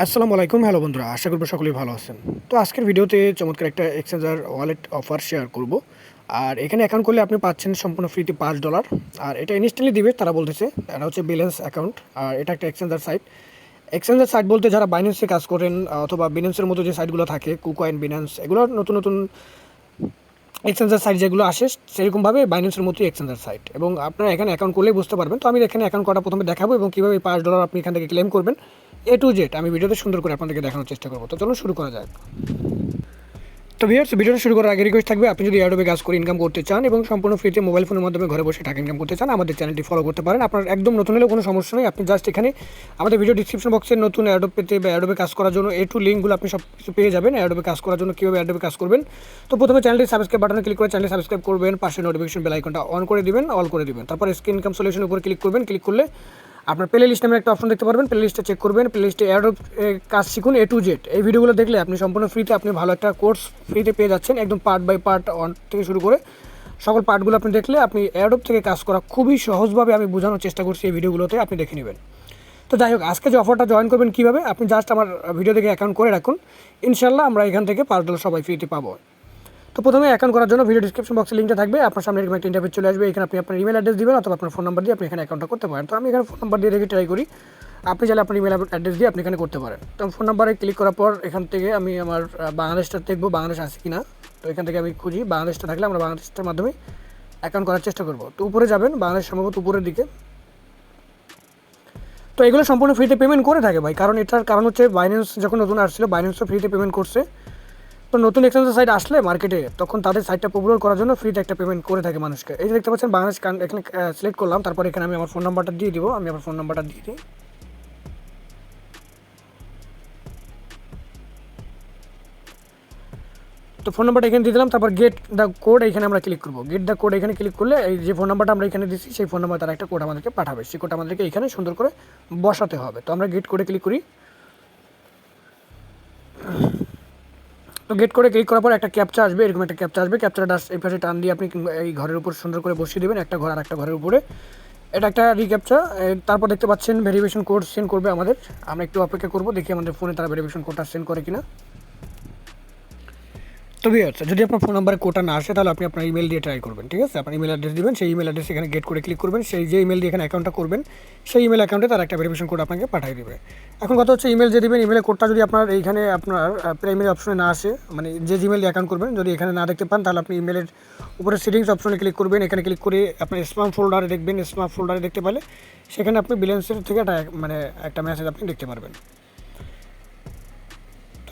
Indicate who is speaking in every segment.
Speaker 1: আসসালামু আলাইকুম। হ্যালো বন্ধুরা, আশা করব সকলেই ভালো আছেন। তো আজকের ভিডিওতে চমৎকার একটা এক্সচেঞ্জার ওয়ালেট অফার শেয়ার করব। আর এখানে অ্যাকাউন্ট করলে আপনি পাচ্ছেন সম্পূর্ণ ফ্রিতে $5। আর এটা ইনস্ট্যান্টলি দিবে তারা বলতেছে। এটা হচ্ছে বিলেন্স অ্যাকাউন্ট। আর এটা একটা এক্সচেঞ্জার সাইট। এক্সচেঞ্জার সাইট বলতে যারা বাইন্যান্সে কাজ করেন অথবা বিনান্সের মতো যে সাইটগুলো থাকে কুকয়েন, বিনান্স, এগুলো নতুন নতুন এক্সচেঞ্জার সাইট যেগুলো আসে সেরকমভাবে বাইন্যান্সের মতোই এক্সচেঞ্জার সাইট। এবং আপনারা এখানে অ্যাকাউন্ট করলেই বুঝতে পারবেন। তো আমি এখানে অ্যাকাউন্ট করা প্রথমে দেখাবো এবং কীভাবে $5 আপনি এখান থেকে ক্লেম করবেন এ টু জেড আমি ভিডিওতে সুন্দর করে আপনাদেরকে দেখানোর চেষ্টা করবো। তো চলুন শুরু করা যাক। তো ভিউয়ার্স, ভিডিওটা শুরু করার আগে রিকোয়েস্ট থাকবে, আপনি যদি এয়ারড্রপে কাজ করে ইনকাম করতে চান এবং সম্পূর্ণ ফ্রিতে মোবাইল ফোনের মাধ্যমে ঘরে বসে টাকা ইনকাম করতে চান, আমাদের চ্যানেলটি ফলো করতে পারেন। আপনার একদম নতুন হলেও কোনো সমস্যা নেই। আপনি জাস্ট এখানে আমাদের ভিডিও ডিসক্রিপশন বক্সে নতুন এয়ারড্রপ পেতে বা এয়ারড্রপে কাজ করার জন্য টু লিঙ্কগুলো আপনি সব কিছু পেয়ে যাবেন। এয়ারড্রপে কাজ করার জন্য কীভাবে এয়ারড্রপে কাজ করবেন, তো প্রথমে চ্যানেলটি সাবস্ক্রাইব বাটনে ক্লিক করে চ্যানেল সাবস্ক্রাইব করবেন, পাশে নোটিফিকেশন বেল আইকনটা অন করে দিবেন, অল করে দিবেন। তারপর স্ক্রিন ইনকাম সলিউশনের উপর ক্লিক করবেন। ক্লিক করলে আপনার প্লে লিস্ট নামে একটা অপশন দেখতে পারবেন। প্লে লিস্টটা চেক করবেন। প্লে লিস্টে এয়ারড্রপ কাজ শিখুন এ টু জেড, এই ভিডিওগুলো দেখলে আপনি সম্পূর্ণ ফ্রিতে আপনি ভালো একটা কোর্স ফ্রিতে পেয়ে যাচ্ছেন। একদম পার্ট বাই পার্ট অন থেকে শুরু করে সকল পার্টগুলো আপনি দেখলে আপনি এয়ারড্রপ থেকে কাজ করা খুবই সহজভাবে আমি বোঝানোর চেষ্টা করছি এই ভিডিওগুলোতে, আপনি দেখে নেবেন। তো যাই হোক, আজকে যে অফারটা জয়েন করবেন কীভাবে, আপনি জাস্ট আমার ভিডিও দেখে অ্যাকাউন্ট করে রাখুন। ইনশাল্লাহ আমরা এখান থেকে $5 সবাই ফ্রিতে পাবো। তো প্রথমে অ্যাকাউন্ট করার জন্য ভিডিও ডিসক্রিপশন বক্সে লিঙ্কটা থাকবে। আপনার সামনে এরকম একটা ইন্টারফেস চলে আসবে। এখানে আপনি আপনার ইমেল অ্যাড্রেস দিবেন অথবা আপনার ফোন নাম্বার দিয়ে আপনি এখানে অ্যাকাউন্টটা করতে পারেন। তো আমি এখানে ফোন নাম্বার দিয়ে রেখে ট্রাই করি। আপনি চাইলে আপনার ইমেল অ্যাড্রেস দিয়ে আপনি এখানে করতে পারেন। তো ফোন নাম্বারে ক্লিক করার পর এখান থেকে আমি আমার বাংলাদেশটা দেখবো বাংলাদেশ আছে কি না। তো এখান থেকে আমি খুঁজি বাংলাদেশটা থাকলে আমরা বাংলাদেশটার মাধ্যমে অ্যাকাউন্ট করার চেষ্টা করবো। তো উপরে যাবেন, বাংলাদেশ সম্ভবত উপরের দিকে। তো এগুলো সম্পূর্ণ ফ্রিতে পেমেন্ট করে থাকে ভাই, কারণ এটার কারণ হচ্ছে বাইন্যান্স যখন নতুন আসছিল বাইন্যান্সও ফ্রিতে পেমেন্ট করছে। তো নতুন এক্সচেঞ্জের সাইট আসলে মার্কেটে তখন তাদের সাইটটা পপুলার করার জন্য ফ্রিতে একটা পেমেন্ট করে থাকে মানুষকে। এই যে দেখতে পাচ্ছেন বাংলাদেশ এখানে সিলেক্ট করলাম, তারপর এখানে আমি আমার ফোন নাম্বারটা দিয়ে দিব। আমি আমার ফোন নাম্বারটা দিয়ে দিই। তো ফোন নাম্বারটা এখানে দিয়ে দিলাম। তারপর গেট দ্য কোড এখানে আমরা ক্লিক করবো। গেট দ্য কোড এখানে ক্লিক করলে এই যে ফোন নাম্বারটা আমরা এখানে দিচ্ছি সেই ফোন নাম্বার তারা একটা কোড আমাদেরকে পাঠাবে। সেই কোড আমাদেরকে এখানে সুন্দর করে বসাতে হবে। তো আমরা গেট কোডে ক্লিক করি। তো গেট করে ক্লিক করার পর একটা ক্যাপচা আসবে, এরকম একটা ক্যাপচা আসবে। ক্যাপচাটা এই পাশে টান দিয়ে আপনি এই ঘরের উপর সুন্দর করে বসিয়ে দেবেন, একটা ঘর আর একটা ঘরের উপরে। এটা একটা রিক্যাপচা। তারপর দেখতে পাচ্ছেন ভেরিফিকেশন কোড সেন্ড করবে আমাদের। আমরা একটু অপেক্ষা করবো, দেখি আমাদের ফোনে তারা ভেরিফিকেশন কোডটা সেন্ড করে কিনা। তো ভিউয়ার্স, যদি আপনার ফোন নাম্বারে কোডটা না আসে তাহলে আপনি আপনার ইমেল দিয়ে ট্রাই করবেন। ঠিক আছে, আপনার ইমেল অ্যাড্রেস দিবেন, সেই ইমেল অ্যাড্রেস এখানে গেট করে ক্লিক করবেন। সেই যে ইমেল দিয়ে এখানে অ্যাকাউন্টটা করবেন সেই ইমেল অ্যাকাউন্টে তার একটা ভেরিফিকেশন কোড আপনাকে পাঠিয়ে দেবে। এখন কথা হচ্ছে ইমেল যে দেবেন, ইমেলের কোডটা যদি আপনার এইখানে আপনার প্রাইমারি অপশনে না আসে, মানে যে জিমেল দিয়ে অ্যাকাউন্ট করবেন যদি এখানে না দেখতে পান, তাহলে আপনি ইমেলের উপরে সেটিংস অপশনে ক্লিক করবেন। এখানে ক্লিক করে আপনার স্প্যাম ফোল্ডারে দেখবেন। স্প্যাম ফোল্ডারে দেখতে পেলে সেখানে আপনি বিলেন্সের থেকে একটা মেসেজ আপনি দেখতে পারবেন।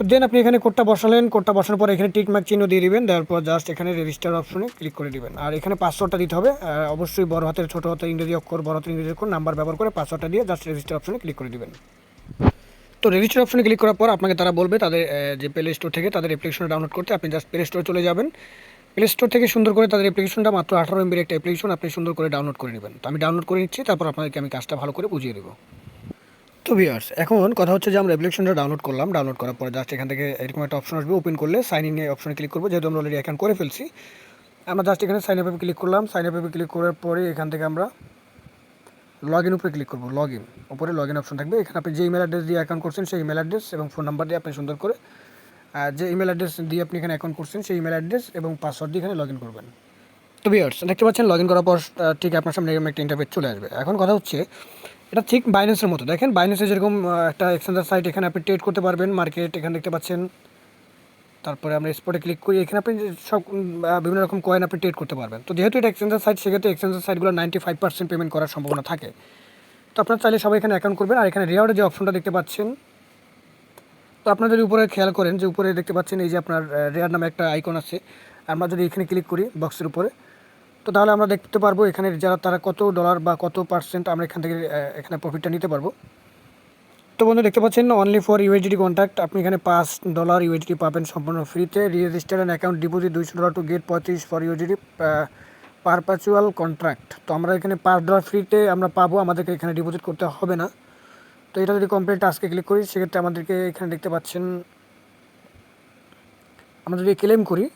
Speaker 1: তো দেন আপনি এখানে কোডটা বসালেন। কোডটা বসানোর পর এখানে টিক মার্ক চিহ্ন দিয়ে দিবেন। দেওয়ার পর জাস্ট এখানে রেজিস্টার অপশনে ক্লিক করে দিবেন। আর এখানে পাসওয়ার্ডটা দিতে হবে, অবশ্যই বড় হাতের ছোটো হাতের ইংরেজি অক্ষর, বড় হাতের ইংরেজি অক্ষর নাম্বার ব্যবহার করে পাসওয়ার্ডটা দিয়ে জাস্ট রেজিস্টার অপশনে ক্লিক করে দিবেন। তো রেজিস্টার অপশনে ক্লিক করার পর আপনাকে তারা বলবে তাদের যে প্লে স্টোর থেকে তাদের অ্যাপ্লিকেশনটা ডাউনলোড করতে। আপনি জাস্ট প্লে স্টোরে চলে যাবেন। প্লে স্টোর থেকে সুন্দর করে তাদের অ্যাপ্লিকেশনটা মাত্র 18 MB একটা অ্যাপ্লিকেশন আপনি সুন্দর করে ডাউনলোড করে নেবেন। তো আমি ডাউনলোড করে নিচ্ছি, তারপর আপনাদেরকে আমি কাজটা ভালো করে বুঝিয়ে দেবো। তো ভিউয়ার্স, এখন কথা হচ্ছে যে আমরা অ্যাপ্লিকেশনটা ডাউনলোড করলাম। ডাউনলোড করার পর জাস্ট এখান থেকে এরকম একটা অপশন আসবে, ওপেন করলে সাইন ইন অপশনে ক্লিক করবো। যেহেতু আমরা অলরেডি অ্যাকাউন্ট করে ফেলছি, আমরা জাস্ট এখানে সাইন আপে ক্লিক করলাম। সাইন আপে ক্লিক করার পরে এখান থেকে আমরা লগ ইন উপরে ক্লিক করবো। লগ ইন উপরে লগ ইন অপশন থাকবে। এখানে আপনি যে ইমেল অ্যাড্রেস দিয়ে অ্যাকাউন্ট করছেন সেই ইমেল অ্যাড্রেস এবং ফোন নাম্বার দিয়ে আপনি সুন্দর করে যে ইমেল অ্যাড্রেস দিয়ে আপনি এখানে অ্যাকাউন্ট করছেন সেই ইমেল অ্যাড্রেস এবং পাসওয়ার্ড দিয়ে এখানে লগ ইন করবেন। তো ভিউয়ার্স, দেখতে পাচ্ছেন লগ ইন করার পর ঠিক আপনার সামনে এরকম একটা ইন্টারফেস চলে আসবে। এখন কথা হচ্ছে এটা ঠিক বাইন্যান্সের মতো। দেখেন বাইন্যান্সে যেরকম একটা এক্সচেঞ্জার সাইট, এখানে আপনি ট্রেড করতে পারবেন মার্কেট, এখানে দেখতে পাচ্ছেন। তারপরে আমরা স্পটে ক্লিক করি, এখানে আপনি সব বিভিন্ন রকম কয়েন আপনি ট্রেড করতে পারবেন। তো যেহেতু এটা এক্সচেঞ্জার সাইট, সেক্ষেত্রে এক্সচেঞ্জার সাইটগুলো 95% পেমেন্ট করার সম্ভাবনা থাকে। তো আপনার চাইলে সবাই এখানে অ্যাকাউন্ট করবেন। আর এখানে রিওয়ার্ডের যে অপশনটা দেখতে পাচ্ছেন, তো আপনারা যদি উপরে খেয়াল করেন যে উপরে দেখতে পাচ্ছেন এই যে আপনার রেয়ার নামে একটা আইকন আছে। আমরা যদি এখানে ক্লিক করি বক্সের উপরে, তো তাহলে আমরা দেখতে পারবো এখানে যারা তারা কত ডলার বা কত পার্সেন্ট আমরা এখান থেকে এখানে প্রফিটটা নিতে পারবো। তো বন্ধু দেখতে পাচ্ছেন অনলি ফর ইউএসডি কন্ট্যাক্ট, আপনি এখানে $5 ইউএসডি পাবেন সম্পূর্ণ ফ্রিতে। Register and account deposit $200 to get 35 for USD perpetual contract. তো আমরা এখানে $5 ফ্রিতে আমরা পাবো, আমাদেরকে এখানে ডিপোজিট করতে হবে না। তো এটা যদি কমপ্লিট টাস্কে ক্লিক করি, সেক্ষেত্রে আমাদেরকে এখানে দেখতে পাচ্ছেন আমরা যদি ক্লেম করি,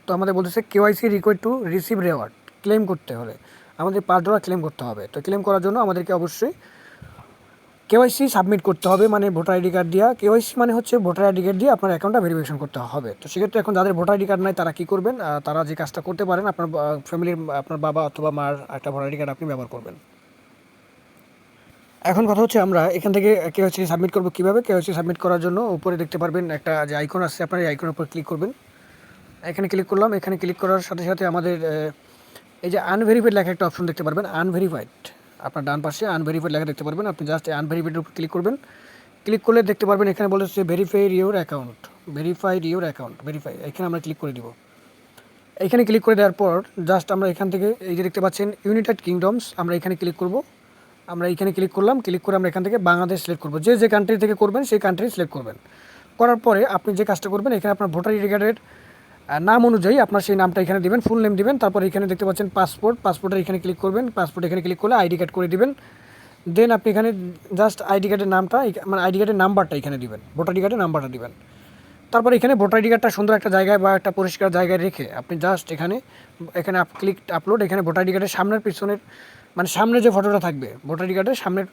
Speaker 1: তো আমাদের বলতেছে KYC required to receive reward. Claim করতে হলে আমাদের $5 ক্লেম করতে হবে। তো ক্লেম করার জন্য আমাদেরকে অবশ্যই কেওয়াইসি সাবমিট করতে হবে, মানে ভোটার আইডি কার্ড দিয়া। কেওয়াইসি মানে হচ্ছে ভোটার আইডি কার্ড দিয়ে আপনার অ্যাকাউন্টটা ভেরিফিকেশন করতে হবে। তো সেক্ষেত্রে এখন যাদের ভোটার আইডি কার্ড নাই তারা কী করবেন, তারা যে কাজটা করতে পারেন, আপনার ফ্যামিলির আপনার বাবা অথবা মার একটা ভোটার আইডি কার্ড আপনি ব্যবহার করবেন। এখন কথা হচ্ছে আমরা এখান থেকে কেওয়াইসি সাবমিট করবো কীভাবে। কেওয়াইসি সাবমিট করার জন্য উপরে দেখতে পারবেন একটা যে আইকন আছে, আপনার এই আইকনের উপর ক্লিক করবেন। এখানে ক্লিক করলাম। এখানে ক্লিক করার সাথে সাথে আমাদের এই যে আনভেরিফাইড লেখা একটা অপশন দেখতে পারবেন, আনভেরিফাইড। আপনার ডান পাশে আনভেরিফাইড লেখা দেখতে পারবেন, আপনি জাস্ট আনভেরিফাইডের উপর ক্লিক করবেন। ক্লিক করলে দেখতে পারবেন এখানে বলেছে verified your account, verified your account, verify. এখানে আমরা ক্লিক করে দিব। এখানে ক্লিক করে দেওয়ার পর জাস্ট আমরা এখান থেকে এই যে দেখতে পাচ্ছেন ইউনাইটেড কিংডমস, আমরা এখানে ক্লিক করব। আমরা এখানে ক্লিক করলাম। ক্লিক করে আমরা এখান থেকে বাংলাদেশ সিলেক্ট করব। যে যে কান্ট্রি থেকে করবেন সেই কান্ট্রি সিলেক্ট করবেন। করার পরে আপনি যে কাজটা করবেন, এখানে আপনার ভোটার আইডি কার্ডের নাম অনুযায়ী আপনার সেই নামটা এখানে দিবেন, ফুল নেম দিবেন। তারপর এখানে দেখতে পাচ্ছেন পাসপোর্ট, পাসপোর্টের এখানে ক্লিক করবেন। পাসপোর্ট এখানে ক্লিক করলে আইডি কার্ড করে দিবেন। দেন আপনি এখানে জাস্ট আইডি কার্ডের নামটা, মানে আইডি কার্ডের নাম্বারটা এখানে দিবেন, ভোটার আইডি কার্ডের নাম্বারটা দিবেন। তারপর এখানে ভোটার আইডি কার্ডটা সুন্দর একটা জায়গায় বা একটা পরিষ্কার জায়গায় রেখে আপনি জাস্ট এখানে ক্লিক আপলোড। এখানে ভোটার আইডি কার্ডের সামনের পিছনের, মানে সামনে যে ফটোটা থাকবে ভোটার আইডি কার্ডের সামনের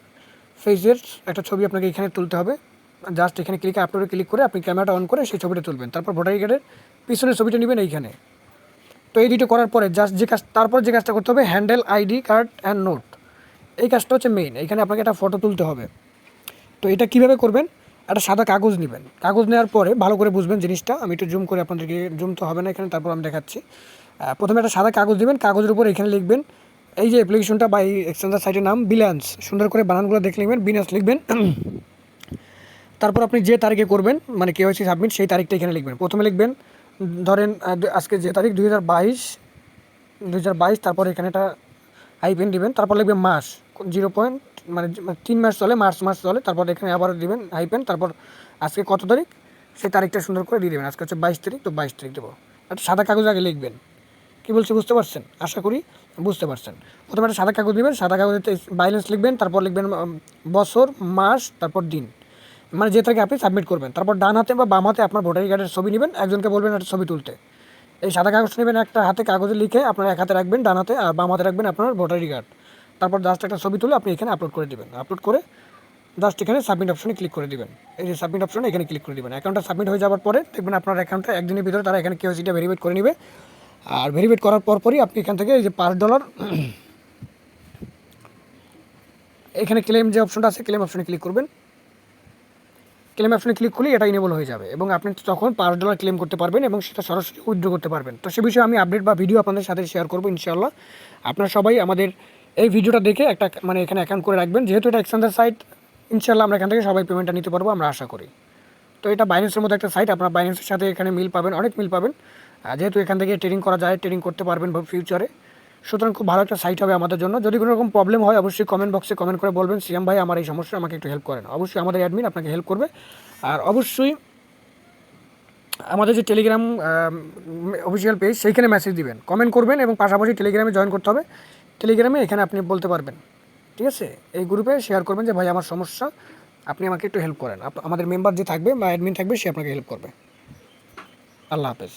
Speaker 1: ফেসের একটা ছবি আপনাকে এখানে তুলতে হবে। জাস্ট এখানে আপলোডে ক্লিক করে আপনি ক্যামেরাটা অন করে সেই ছবিটা তুলবেন। তারপর ভোটার আইডি কার্ডের পিছনের ছবিটা নেবেন এইখানে। তো এই দুটো করার পরে জাস্ট তারপর যে কাজটা করতে হবে, handle ID card and note. এই কাজটা হচ্ছে মেইন। এখানে আপনাকে একটা ফটো তুলতে হবে। তো এটা কীভাবে করবেন, একটা সাদা কাগজ নেবেন। কাগজ নেওয়ার পরে ভালো করে বুঝবেন জিনিসটা। আমি একটু জুম করে আপনাদেরকে, জুম তো হবে না এখানে, তারপর আমি দেখাচ্ছি। প্রথমে একটা সাদা কাগজ দেবেন। কাগজের উপর এখানে লিখবেন এই যে অ্যাপ্লিকেশনটা বা এই এক্সচেঞ্জার সাইটের নাম বিল্যান্স, সুন্দর করে বানানগুলো দেখে লিখবেন, বিল্যান্স লিখবেন। তারপর আপনি যে তারিখে করবেন, মানে কেওয়াইসি সাবমিট, সেই তারিখটা এখানে লিখবেন। প্রথমে লিখবেন ধরেন আজকে যে তারিখ 2022, তারপর এখানে একটা হাইপেন দিবেন। তারপর লিখবেন মাস 0. মানে 3 মাস চলে, মার্চ মাস চলে। তারপর এখানে আবার দিবেন হাইপেন। তারপর আজকে কত তারিখ সেই তারিখটা সুন্দর করে দিয়ে দেবেন। আজকে হচ্ছে 22 তারিখ, তো 22 তারিখ দেবো। একটা সাদা কাগজ আগে লিখবেন। কী বলছি বুঝতে পারছেন? আশা করি বুঝতে পারছেন। প্রথমে একটা সাদা কাগজ দেবেন। সাদা কাগজে ব্যালেন্স লিখবেন। তারপর লিখবেন বছর, মাস, তারপর দিন, মানে যে তারিখে আপনি সাবমিট করবেন। তারপর ডান হাতে বা বাম হাতে আপনার ভোটার কার্ডের ছবি নেবেন। একজনকে বলবেন একটা ছবি তুলতে। এই সাদা কাগজ নেবেন, একটা হাতে কাগজে লিখে আপনার এক হাতে রাখবেন ডান হাতে, আর বাম হাতে রাখবেন আপনার ভোটার কার্ড। তারপর জাস্ট একটা ছবি তুলে আপনি এখানে আপলোড করে দেবেন। আপলোড করে জাস্ট এখানে সাবমিট অপশনে ক্লিক করে দেবেন। এই যে সাবমিট অপশনে এখানে ক্লিক করে দেবেন। অ্যাকাউন্টটা সাবমিট হয়ে যাওয়ার পরে দেখবেন আপনার অ্যাকাউন্টটা একদিনের ভিতরে তারা এখানে কেওয়াইসিটা ভেরিফাইড করে নেবে। আর ভেরিফাইড করার পরই আপনি এখান থেকে এই যে $5 এখানে ক্লেম যে অপশনটা আছে, ক্লেম অপশনে ক্লিক করবেন। ক্লেম অপশনে ক্লিক করলে এটা ইনেবল হয়ে যাবে এবং আপনি তখন $5 ক্লেম করতে পারবেন এবং সেটা সরাসরি উইথড্র করতে পারবেন। তো সে বিষয়ে আমি আপডেট বা ভিডিও আপনাদের সাথে শেয়ার করবো ইনশাআল্লাহ। আপনারা সবাই আমাদের এই ভিডিওটা দেখে একটা মানে এখানে অ্যাকাউন্ট করে রাখবেন। যেহেতু এটা এক্সচেঞ্জার সাইট, ইনশাআল্লাহ আমরা এখান থেকে সবাই পেমেন্টটা নিতে পারবো, আমরা আশা করি। তো এটা বাইন্যান্সের মধ্যে একটা সাইট, আপনারা বাইন্যান্সের সাথে এখানে মিল পাবেন, অনেক মিল পাবেন। যেহেতু এখান থেকে ট্রেডিং করা যায়, ট্রেডিং করতে পারবেন ফিউচারে। সুতরাং খুব ভালো একটা সাইট হবে আমাদের জন্য। যদি কোনো রকম প্রবলেম হয় অবশ্যই কমেন্ট বক্সে কমেন্ট করে বলবেন, সিয়াম ভাই আমার এই সমস্যা, আমাকে একটু হেল্প করেন। অবশ্যই আমাদের অ্যাডমিন আপনাকে হেল্প করবে। আর অবশ্যই আমাদের যে টেলিগ্রাম অফিসিয়াল পেজ, সেইখানে মেসেজ দিবেন, কমেন্ট করবেন এবং পাশাপাশি টেলিগ্রামে জয়েন করতে হবে। টেলিগ্রামে এখানে আপনি বলতে পারবেন, ঠিক আছে? এই গ্রুপে শেয়ার করবেন যে ভাই আমার সমস্যা, আপনি আমাকে একটু হেল্প করেন। আমাদের মেম্বার যে থাকবে বা অ্যাডমিন থাকবে সে আপনাকে হেল্প করবে। আল্লাহ হাফেজ।